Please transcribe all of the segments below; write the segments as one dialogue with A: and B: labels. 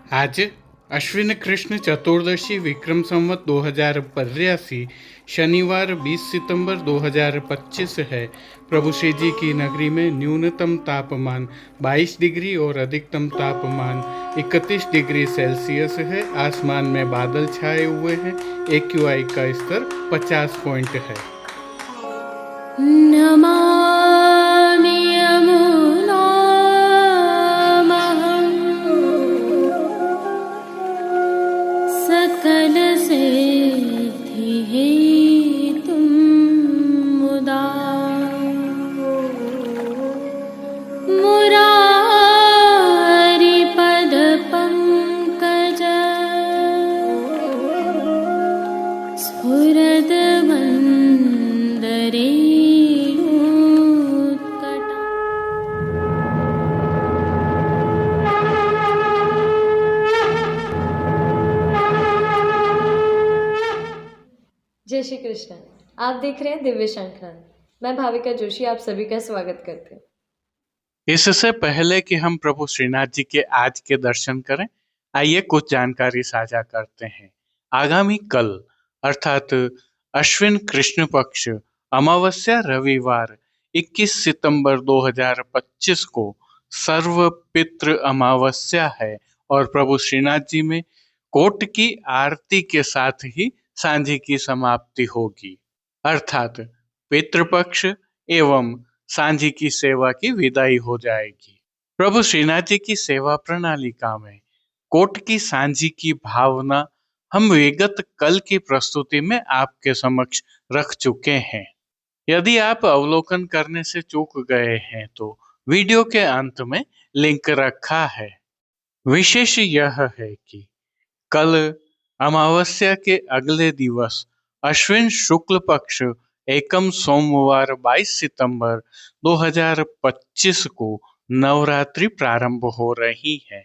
A: आज अश्विन कृष्ण चतुर्दशी विक्रम संवत 2082 शनिवार 20 सितंबर 2025 है। प्रभु श्री जी की नगरी में न्यूनतम तापमान 22 डिग्री और अधिकतम तापमान 31 डिग्री सेल्सियस है। आसमान में बादल छाए हुए हैं। AQI का स्तर 50 पॉइंट है।
B: नमामि यमुनामहं सकलसिद्धिहेतुं मुदा मुरारिपदपङ्कज स्फुरद्वन्दरे
C: जय श्री कृष्ण। आप देख रहे हैं दिव्य शंखनाद। मैं भाविका जोशी आप सभी का स्वागत करते हैं।
A: इससे पहले कि हम प्रभु श्रीनाथ जी के आज के दर्शन करें, आइए कुछ जानकारी साझा करते हैं। आगामी कल अर्थात अश्विन कृष्ण पक्ष अमावस्या रविवार 21 सितंबर 2025 को सर्व पितृ अमावस्या है और प्रभु श्रीनाथ जी में कोट की आरती के साथ ही सांझी की समाप्ति होगी, अर्थात पितृपक्ष एवं सांझी की सेवा की विदाई हो जाएगी। प्रभु श्रीनाथ जी की सेवा प्रणालिका में कोट की सांझी की भावना हम विगत कल की प्रस्तुति में आपके समक्ष रख चुके हैं। यदि आप अवलोकन करने से चूक गए हैं तो वीडियो के अंत में लिंक रखा है। विशेष यह है कि कल अमावस्या के अगले दिवस अश्विन शुक्ल पक्ष एकम सोमवार 22 सितंबर 2025 को नवरात्रि प्रारंभ हो रही है।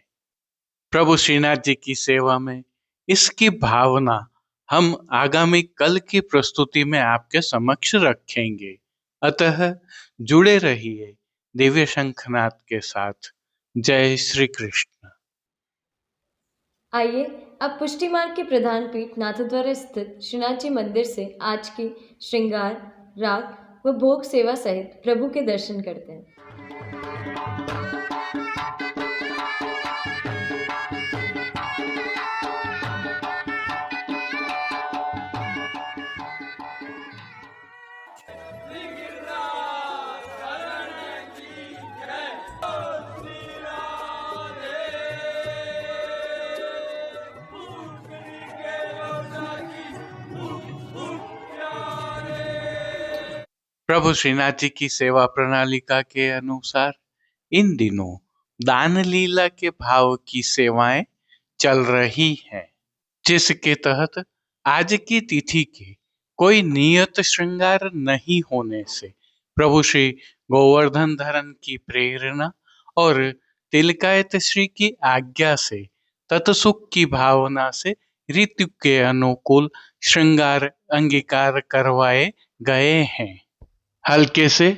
A: प्रभु श्रीनाथ जी की सेवा में इसकी भावना हम आगामी कल की प्रस्तुति में आपके समक्ष रखेंगे, अतः जुड़े रहिए दिव्य शंखनाद के साथ। जय श्री कृष्ण।
C: आइए अब पुष्टि मार्ग के प्रधान पीठ नाथद्वारा स्थित श्रीनाथ जी मंदिर से आज की श्रृंगार, राग व भोग सेवा सहित प्रभु के दर्शन करते हैं।
A: प्रभु श्रीनाथ जी की सेवा प्रणालिका के अनुसार इन दिनों दान लीला के भाव की सेवाएं चल रही हैं, जिसके तहत आज की तिथि के कोई नियत श्रृंगार नहीं होने से प्रभु श्री गोवर्धन धरन की प्रेरणा और तिलकायत श्री की आज्ञा से तत्सुख की भावना से ऋतु के अनुकूल श्रृंगार अंगीकार करवाए गए हैं। हल्के से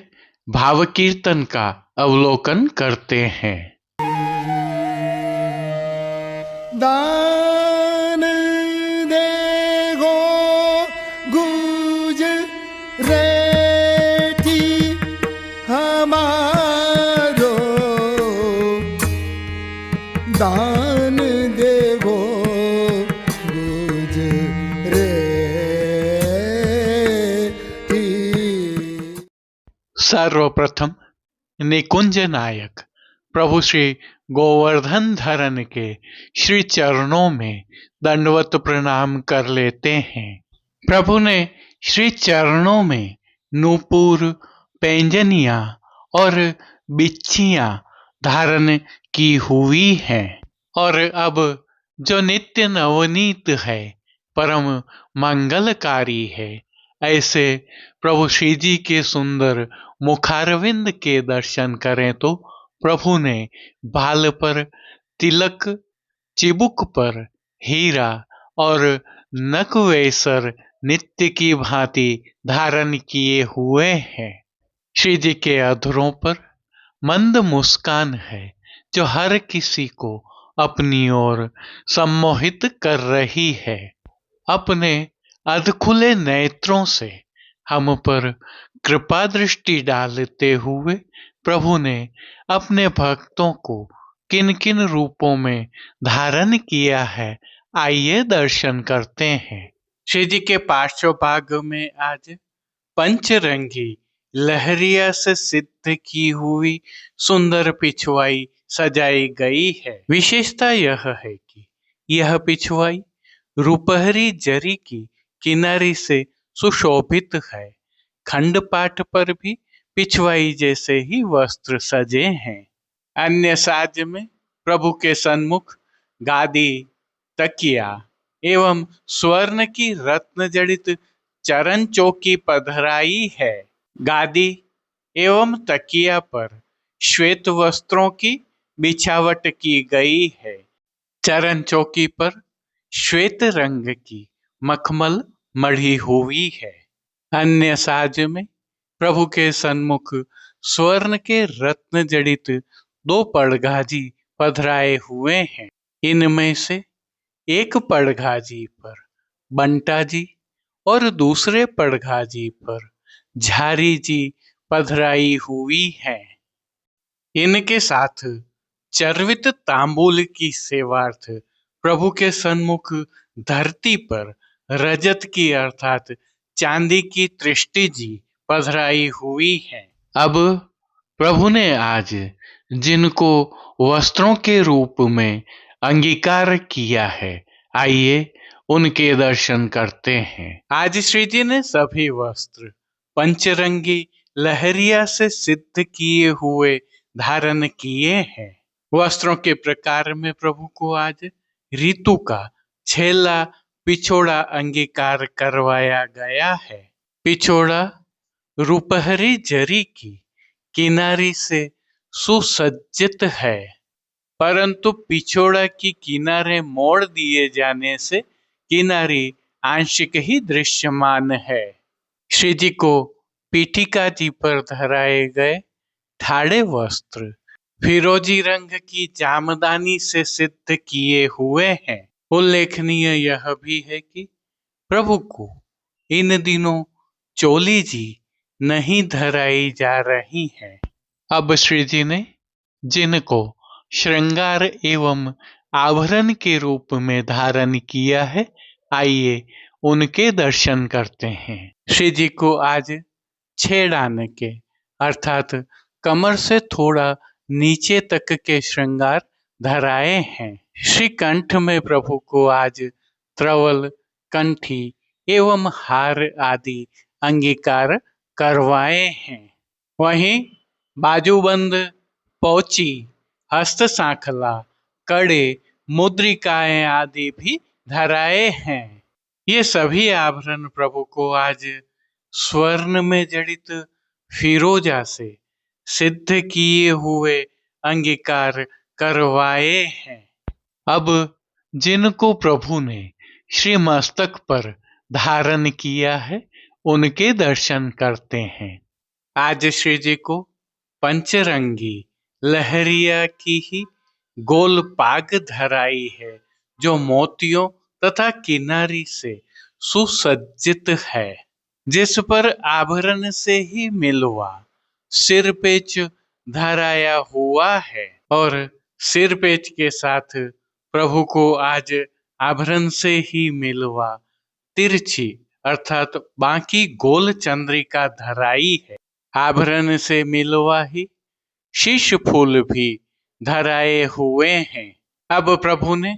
A: भाव कीर्तन का अवलोकन करते हैं।
D: दान देगो गुज रेठी हमारो, दान देगो गुज
A: सर्वप्रथम निकुंज नायक प्रभु श्री गोवर्धन धरन के श्री चरणों में दंडवत प्रणाम कर लेते हैं। प्रभु ने श्री चरणों में नूपुर, पैंजनिया और बिच्छियां धारण की हुई हैं और अब जो नित्य नवनीत है, परम मंगलकारी है, ऐसे प्रभु श्री जी के सुंदर मुखारविंद के दर्शन करें तो प्रभु ने बाल पर तिलक, चिबुक पर हीरा और नकवेसर नित्य की भांति धारण किए हुए हैं। श्री जी के अधरों पर मंद मुस्कान है जो हर किसी को अपनी ओर सम्मोहित कर रही है। अपने अधखुले नेत्रों से हम पर कृपा दृष्टि डालते हुए प्रभु ने अपने भक्तों को किन किन रूपों में धारण किया है, आइए दर्शन करते हैं। श्री जी के पार्श्व भाग में आज पंचरंगी लहरिया से सिद्ध की हुई सुंदर पिछवाई सजाई गई है। विशेषता यह है कि यह पिछवाई रुपहरी जरी की किनारी से सुशोभित है। खंडपाठ पर भी पिछवाई जैसे ही वस्त्र सजे हैं। अन्य साज में प्रभु के सन्मुख गादी, तकिया एवं स्वर्ण की रत्न जड़ित चरण चौकी पधराई है। गादी एवं तकिया पर श्वेत वस्त्रों की बिछावट की गई है। चरण चौकी पर श्वेत रंग की मखमल मढ़ी हुई है। अन्य साज में प्रभु के सन्मुख स्वर्ण के रत्न जड़ित 2 पड़घाजी पधराए हुए हैं। इनमें से एक पड़घाजी पर बंटा जी और दूसरे पड़घाजी पर झारी जी पधराई हुई है। इनके साथ चर्वित तांबूल की सेवार्थ प्रभु के सन्मुख धरती पर रजत की अर्थात चांदी की तृष्टि जी पधराई हुई है। अब प्रभु ने आज जिनको वस्त्रों के रूप में अंगीकार किया है, आइए उनके दर्शन करते हैं। आज श्री जी ने सभी वस्त्र पंचरंगी लहरिया से सिद्ध किए हुए धारण किए हैं। वस्त्रों के प्रकार में प्रभु को आज ऋतु का छेला पिछोड़ा अंगीकार करवाया गया है। पिछोड़ा रुपहरी जरी की किनारी से सुसज्जित है, परंतु पिछोड़ा की किनारे मोड़ दिए जाने से किनारी आंशिक ही दृश्यमान है। श्री जी को पीठिका जी पर धराए गए ठाड़े वस्त्र फिरोजी रंग की जामदानी से सिद्ध किए हुए हैं। उल्लेखनीय यह भी है कि प्रभु को इन दिनों चोली जी नहीं धराई जा रही है। अब श्री जी ने जिनको श्रृंगार एवं आभरण के रूप में धारण किया है, आइए उनके दर्शन करते हैं। श्री जी को आज छेड़ाने के अर्थात कमर से थोड़ा नीचे तक के श्रृंगार धराए हैं। श्री कंठ में प्रभु को आज त्रवल, कंठी एवं हार आदि अंगीकार करवाए हैं। वहीं बाजूबंद, पौची, हस्त सांखला, कड़े, मुद्रिकाएं आदि भी धराए हैं। ये सभी आभरण प्रभु को आज स्वर्ण में जड़ित फिरोजा से सिद्ध किए हुए अंगीकार करवाए हैं। अब जिनको प्रभु ने श्री मस्तक पर धारण किया है, उनके दर्शन करते हैं। आज श्री जी को पंचरंगी लहरिया की ही गोल पाग धराई है, जो मोतियों तथा किनारी से सुसज्जित है, जिस पर आभरण से ही मिलवा सिरपेच धराया हुआ है और सिरपेच के साथ प्रभु को आज आभरण से ही मिलवा तिरछी अर्थात बाकी गोल चंद्रिका धराई है। आभरण से मिलवा ही शीश फूल भी धराए हुए हैं। अब प्रभु ने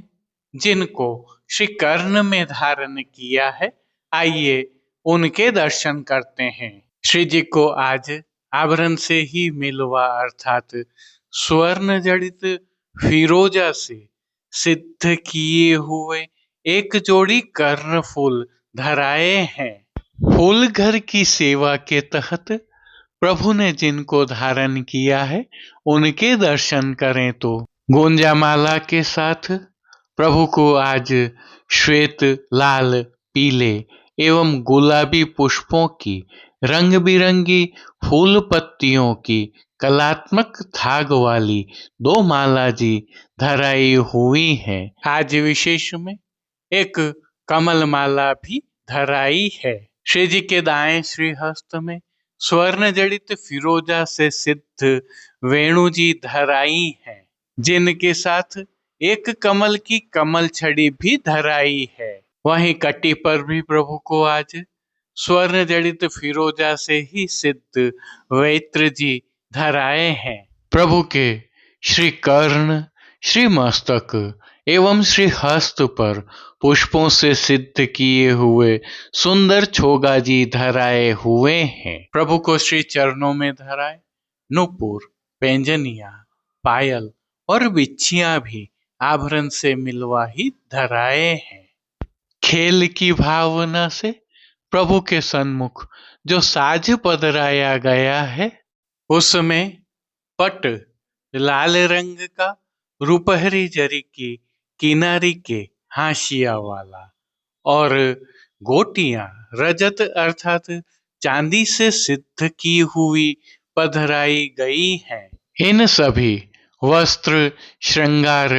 A: जिनको श्री कर्ण में धारण किया है, आइए उनके दर्शन करते हैं। श्री जी को आज आभरण से ही मिलवा अर्थात स्वर्ण जड़ित फिरोजा से सिद्ध किए हुए एक जोड़ी कर्ण फूल धराए हैं। फूल घर की सेवा के तहत प्रभु ने जिनको धारण किया है, उनके दर्शन करें तो गोंजामाला के साथ प्रभु को आज श्वेत, लाल, पीले एवं गुलाबी पुष्पों की रंग बिरंगी फूल पत्तियों की कलात्मक धाग वाली 2 माला जी धराई हुई है। आज विशेष में एक कमल माला भी धराई है। श्री जी के दाएं श्रीहस्त में स्वर्ण जड़ित फिरोजा से सिद्ध वेणु जी धराई है, जिनके साथ एक कमल की कमल छड़ी भी धराई है। वहीं कटी पर भी प्रभु को आज स्वर्ण जड़ित फिरोजा से ही सिद्ध वैत्र जी धराए हैं। प्रभु के श्री कर्ण, श्री मस्तक एवं श्री हस्त पर पुष्पों से सिद्ध किए हुए सुंदर छोगा जी धराए हुए हैं। प्रभु को श्री चरणों में धराए नूपुर, पैंजनिया, पायल और बिच्छियां भी आभरण से मिलवा ही धराए हैं। खेल की भावना से प्रभु के सन्मुख जो साज पधराया गया है, उसमें पट लाल रंग का रुपहरी जरी की किनारी के हाशिया वाला और गोटियां रजत अर्थात चांदी से सिद्ध की हुई पधराई गई हैं। इन सभी वस्त्र, श्रृंगार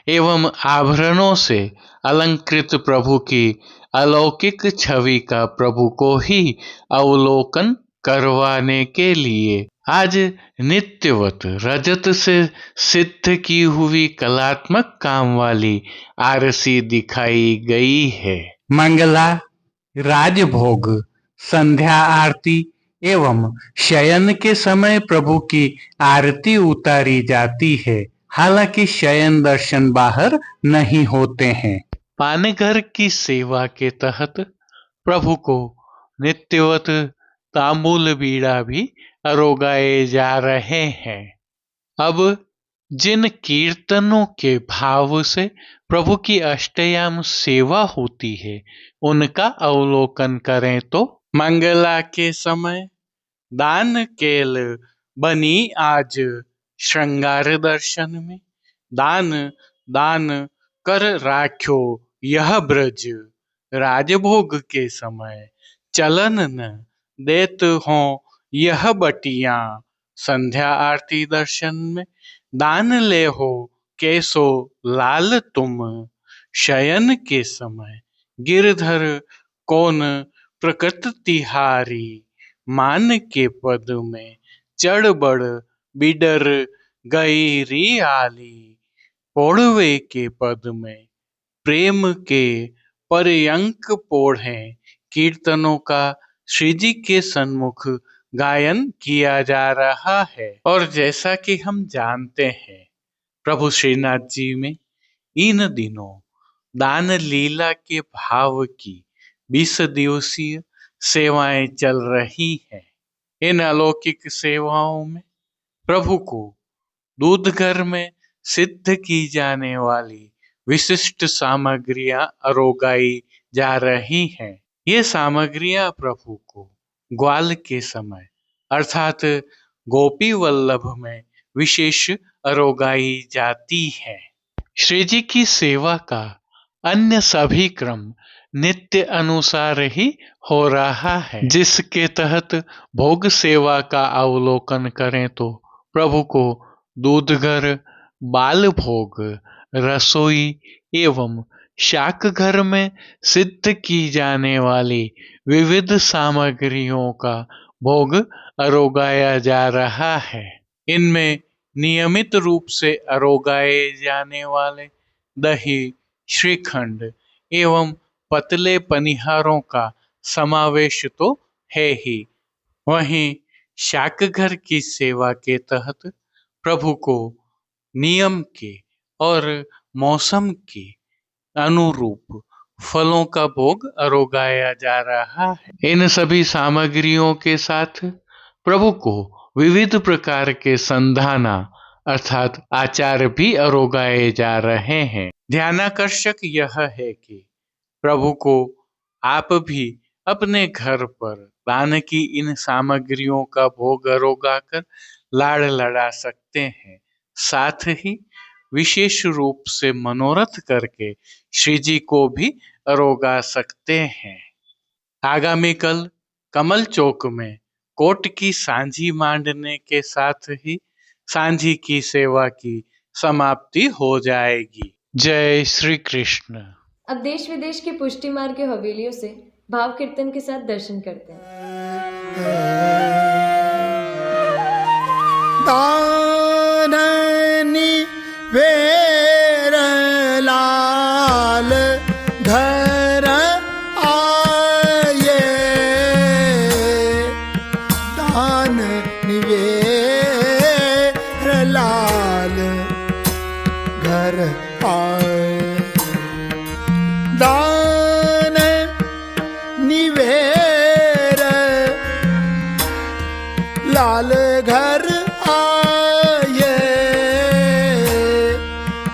A: एवं आभरणों से अलंकृत प्रभु की अलौकिक छवि का प्रभु को ही अवलोकन करवाने के लिए आज नित्यवत रजत से सिद्ध की हुई कलात्मक काम वाली आरसी दिखाई गई है। मंगला, राजभोग, संध्या आरती एवं शयन के समय प्रभु की आरती उतारी जाती है। हालांकि शयन दर्शन बाहर नहीं होते हैं। पानघर की सेवा के तहत प्रभु को नित्यवत तांबूल बीड़ा भी अरोगाए जा रहे हैं। अब जिन कीर्तनों के भाव से प्रभु की अष्टयाम सेवा होती है, उनका अवलोकन करें तो मंगला के समय दान केल बनी आज श्रृंगार दर्शन में, दान दान कर राख्यो यह ब्रज, राजभोग के समय चलन न देत हो यह बटिया, संध्या आरती दर्शन में दान ले हो कैसो लाल तुम, शयन के समय गिरधर कौन प्रकृत तिहारी, मान के पद में चढ़ बढ़ बिडर गई री आली, पोढ़वे के पद में प्रेम के पर्यंक पोढ़े। कीर्तनों का श्री जी के सन्मुख गायन किया जा रहा है। और जैसा कि हम जानते हैं, प्रभु श्रीनाथ जी में इन दिनों दान लीला के भाव की 20 दिवसीय सेवाएं चल रही हैं। इन अलौकिक सेवाओं में प्रभु को दूध घर में सिद्ध की जाने वाली विशिष्ट सामग्रियां अरोगाई जा रही हैं। ये सामग्रियां प्रभु को ग्वाल के समय अर्थात गोपी वल्लभ में विशेष अरोगाई जाती है। श्री जी की सेवा का अन्य सभी क्रम नित्य अनुसार ही हो रहा है, जिसके तहत भोग सेवा का अवलोकन करें तो प्रभु को दूधघर, बाल भोग, रसोई एवं शाक घर में सिद्ध की जाने वाली विविध सामग्रियों का भोग अरोगाया जा रहा है। इनमें नियमित रूप से अरोगाए जाने वाले दही, श्रीखंड एवं पतले पनिहारों का समावेश तो है ही, वहीं शाक घर की सेवा के तहत प्रभु को नियम के और मौसम के अनुरूप फलों का भोग अरोगाया जा रहा है। इन सभी सामग्रियों के साथ प्रभु को विविध प्रकार के संधाना अर्थात आचार भी अरोगाए जा रहे हैं। ध्यानाकर्षक यह है कि प्रभु को आप भी अपने घर पर दान की इन सामग्रियों का भोग अरोगा कर लाड़ लड़ा सकते हैं। साथ ही विशेष रूप से मनोरथ करके श्री जी को भी अरोगा सकते हैं। आगामी कल कमल चौक में कोट की सांझी मांडने के साथ ही सांझी की सेवा की समाप्ति हो जाएगी। जय श्री कृष्ण।
C: अब देश विदेश की पुष्टि मार्ग के हवेलियों से भाव कीर्तन के साथ दर्शन करते हैं।
D: दाननी वेर लाल घर आए, दान निवेर लाल घर आए, दान निवेर लाल घर आए,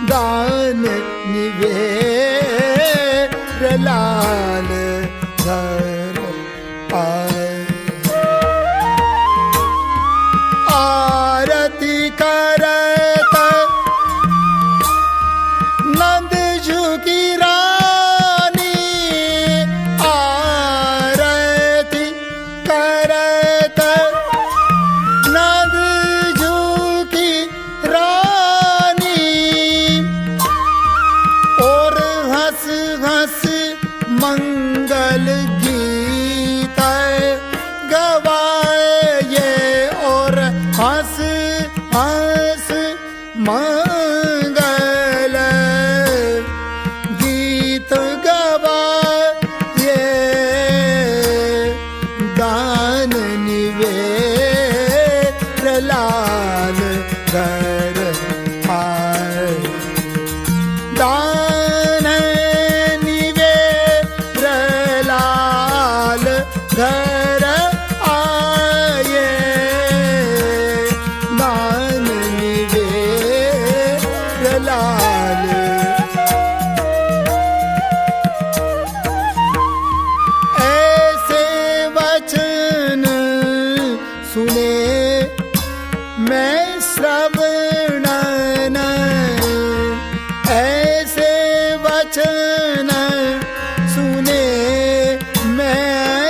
D: दान निवेर लाल घर आए। आरती करत नंद झुकी रानी, आरती करत नंद झुकी रानी, और हंस हंस मंगल गीत गवाए, और हंस हंस मंगल गीत गवाए, दान निवेर लाल घर आए, दान निवेर लाल घर आए, दान निवेर लाल। ऐसे वचन सुने मैं श्रवणन, ऐसे वचन सुने मैं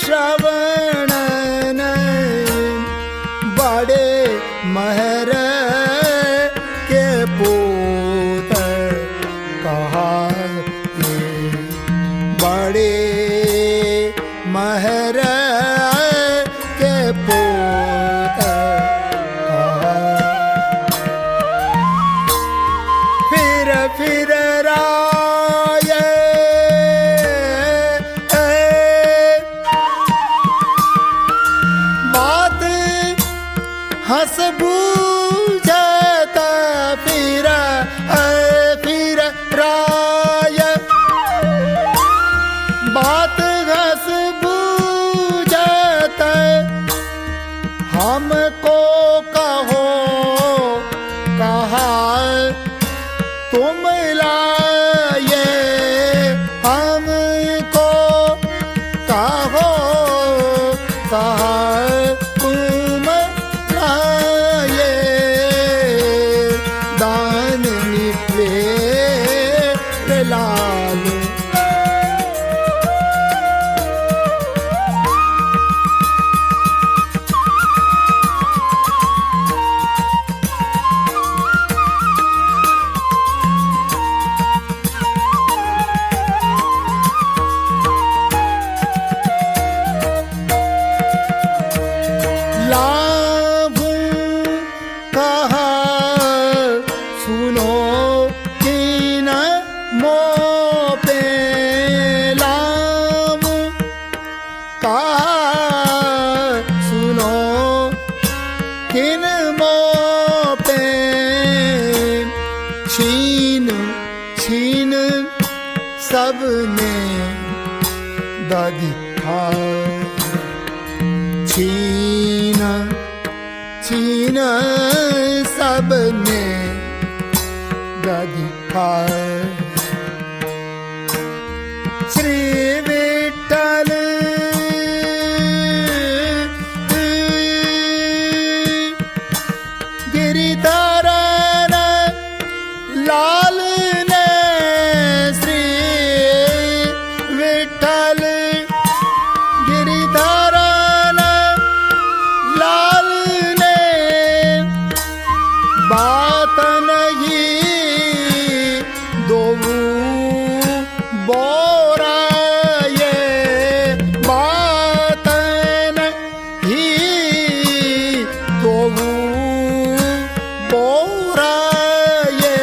D: श्रवणन, बड़े महर के पूत कहाए, बड़े महर के पूत कहाए। फिर राय बात हंस बूझत, फिर राय बात हंस बूझत, हमको कहो कहा तुम लाए, हमको कहो कहा तुम लाए, दान निवेर लाल। लाभ कहा सुनो कीन मोह पे, लाभ कहा सुनो कीन मोह पे, छीन छीन सबने दादी छीन छीन सबने दादी श्री विठ्ठल गिरिधरन लाल ने, श्री विठ्ठल गिरिधर बोरा ये बातन ही तो बोरा ये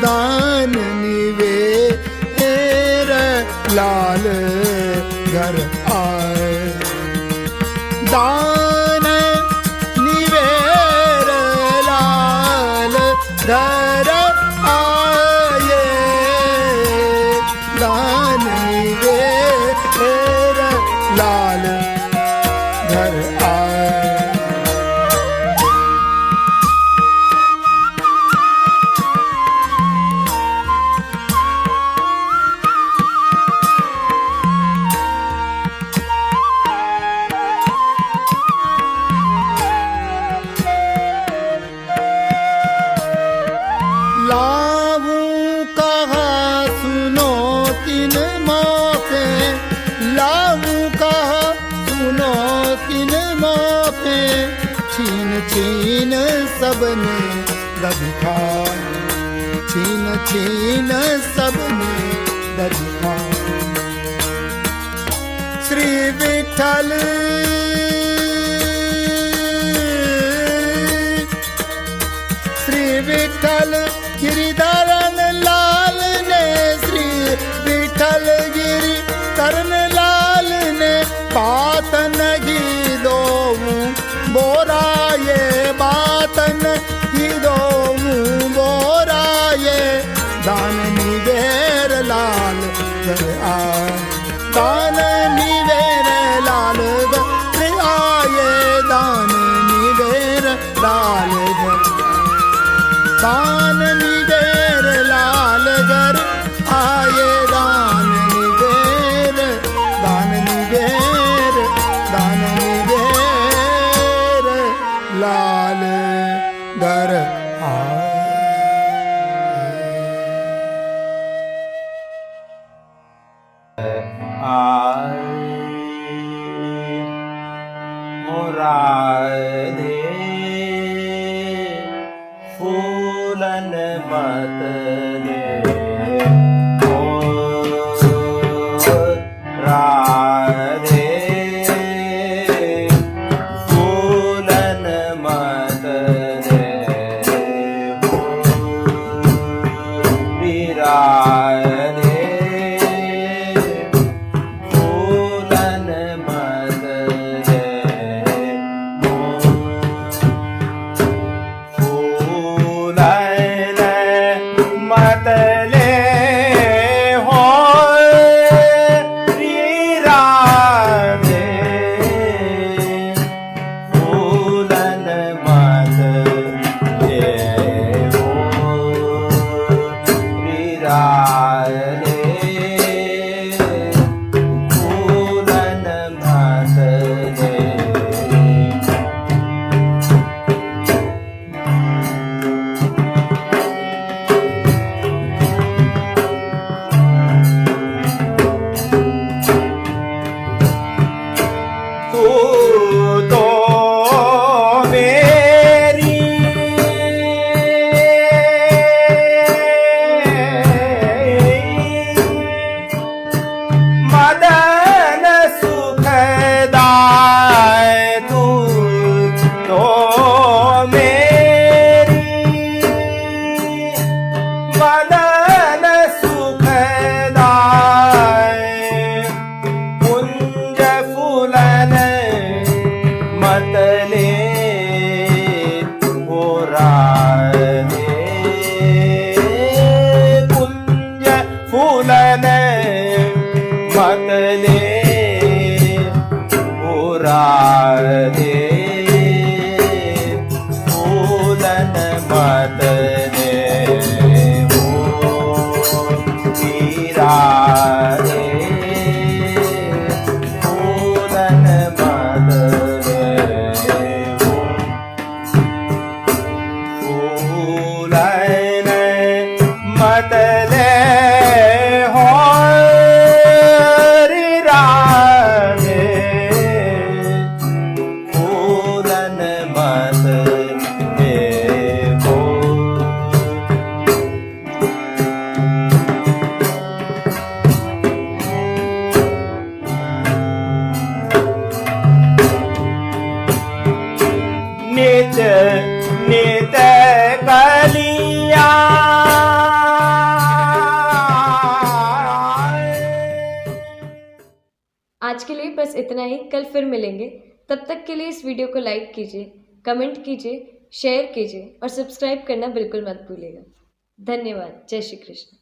D: दान निवेर लाल घर आए दान निवेर लाल घर आए दान निवेर लाल घर आए लाऊं कहा सुनो तीन मौके लाऊं कहा सुनो तीन मौके छीन छीन सबने दधिका छीन छीन सबने दधिका श्री विठ्ठल श्री विठ्ठल गिरिधरन लाल ने श्री विठ्ठल गिरिधरन लाल ने बातन ही दो बोरा ये बातन ही दो बोरा ये दान निवेर लाल घर आए दान निवेर लाल घर आए दान निवेर लाल घर दान निवेर लाल घर आए दान निवेर लाल घर आए
E: मुरादे फूलन मत दे ओ राधे फूलन मत दे ओ विराधे फूलन मत दे फूलन मत ले हो राधे फूलन मत ले हो राधे फूलन मत ले तू तो मेरी मदन सुखदाय तू तो मेरी मदन सुखदाय कुंज फूलन मत ले हो राधे कुंज फूलन मत ले हो राधे फूलन मत ले हो राधे फूलन मत ले हो फूलन मत ले हो राधे फूलन मत ले हो
C: इतना ही। कल फिर मिलेंगे। तब तक के लिए इस वीडियो को लाइक कीजिए, कमेंट कीजिए, शेयर कीजिए और सब्सक्राइब करना बिल्कुल मत भूलिएगा। धन्यवाद। जय श्री कृष्ण।